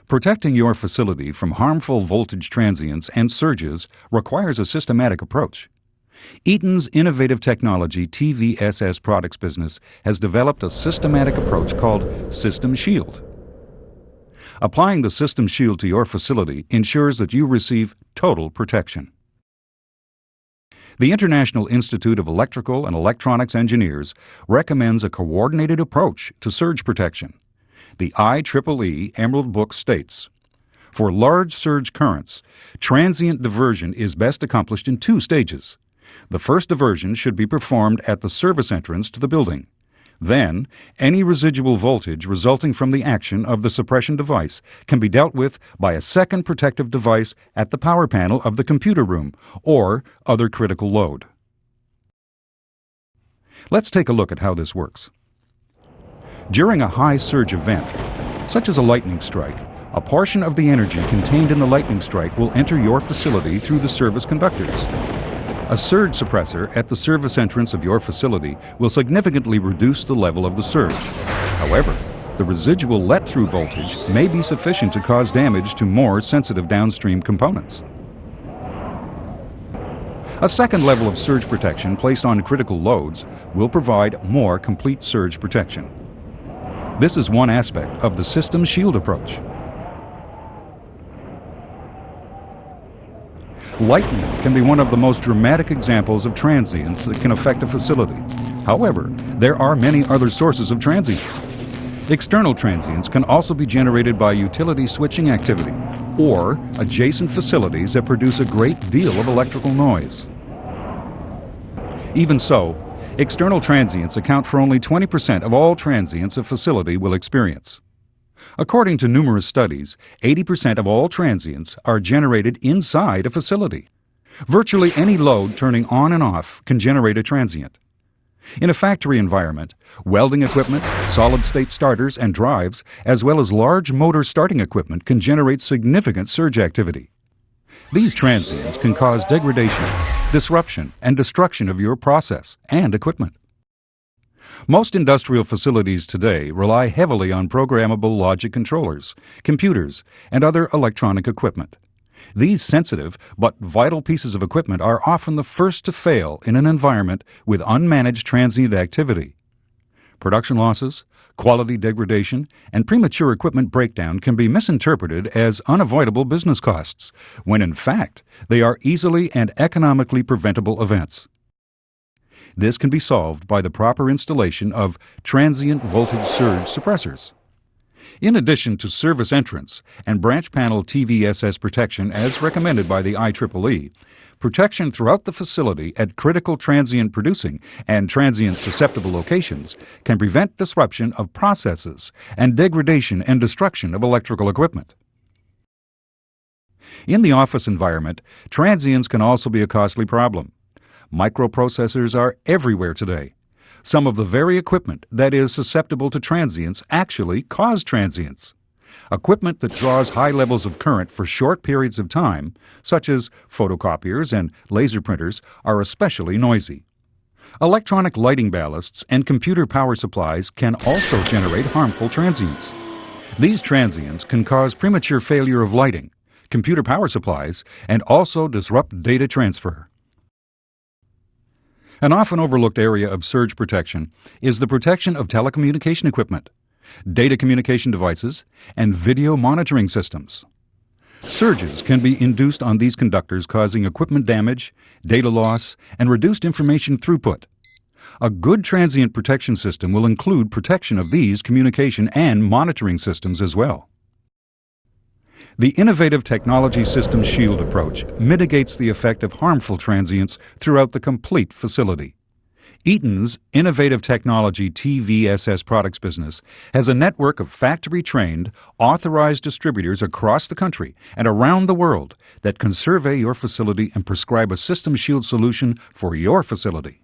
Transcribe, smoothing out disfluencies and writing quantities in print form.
Protecting your facility from harmful voltage transients and surges requires a systematic approach. Eaton's innovative technology TVSS products business has developed a systematic approach called System Shield. Applying the System Shield to your facility ensures that you receive total protection. The International Institute of Electrical and Electronics Engineers recommends a coordinated approach to surge protection. The IEEE Emerald Book states, "For large surge currents, transient diversion is best accomplished in 2 stages. The first diversion should be performed at the service entrance to the building. Then, any residual voltage resulting from the action of the suppression device can be dealt with by a second protective device at the power panel of the computer room or other critical load." Let's take a look at how this works. During a high surge event, such as a lightning strike, a portion of the energy contained in the lightning strike will enter your facility through the service conductors. A surge suppressor at the service entrance of your facility will significantly reduce the level of the surge. However, the residual let-through voltage may be sufficient to cause damage to more sensitive downstream components. A second level of surge protection placed on critical loads will provide more complete surge protection. This is one aspect of the System Shield approach. Lightning can be one of the most dramatic examples of transients that can affect a facility. However, there are many other sources of transients. External transients can also be generated by utility switching activity or adjacent facilities that produce a great deal of electrical noise. Even so, external transients account for only 20% of all transients a facility will experience. According to numerous studies, 80% of all transients are generated inside a facility. Virtually any load turning on and off can generate a transient. In a factory environment, welding equipment, solid-state starters and drives, as well as large motor starting equipment can generate significant surge activity. These transients can cause degradation, disruption, and destruction of your process and equipment. Most industrial facilities today rely heavily on programmable logic controllers, computers, and other electronic equipment. These sensitive but vital pieces of equipment are often the first to fail in an environment with unmanaged transient activity. Production losses, quality degradation, and premature equipment breakdown can be misinterpreted as unavoidable business costs, when in fact they are easily and economically preventable events. This can be solved by the proper installation of transient voltage surge suppressors. In addition to service entrance and branch panel TVSS protection as recommended by the IEEE, protection throughout the facility at critical transient producing and transient susceptible locations can prevent disruption of processes and degradation and destruction of electrical equipment. In the office environment, transients can also be a costly problem. Microprocessors are everywhere today. Some of the very equipment that is susceptible to transients actually cause transients. Equipment that draws high levels of current for short periods of time, such as photocopiers and laser printers, are especially noisy. Electronic lighting ballasts and computer power supplies can also generate harmful transients. These transients can cause premature failure of lighting, computer power supplies, and also disrupt data transfer. An often overlooked area of surge protection is the protection of telecommunication equipment, data communication devices, and video monitoring systems. Surges can be induced on these conductors, causing equipment damage, data loss, and reduced information throughput. A good transient protection system will include protection of these communication and monitoring systems as well. The innovative technology System Shield approach mitigates the effect of harmful transients throughout the complete facility. Eaton's innovative technology TVSS products business has a network of factory-trained, authorized distributors across the country and around the world that can survey your facility and prescribe a System Shield solution for your facility.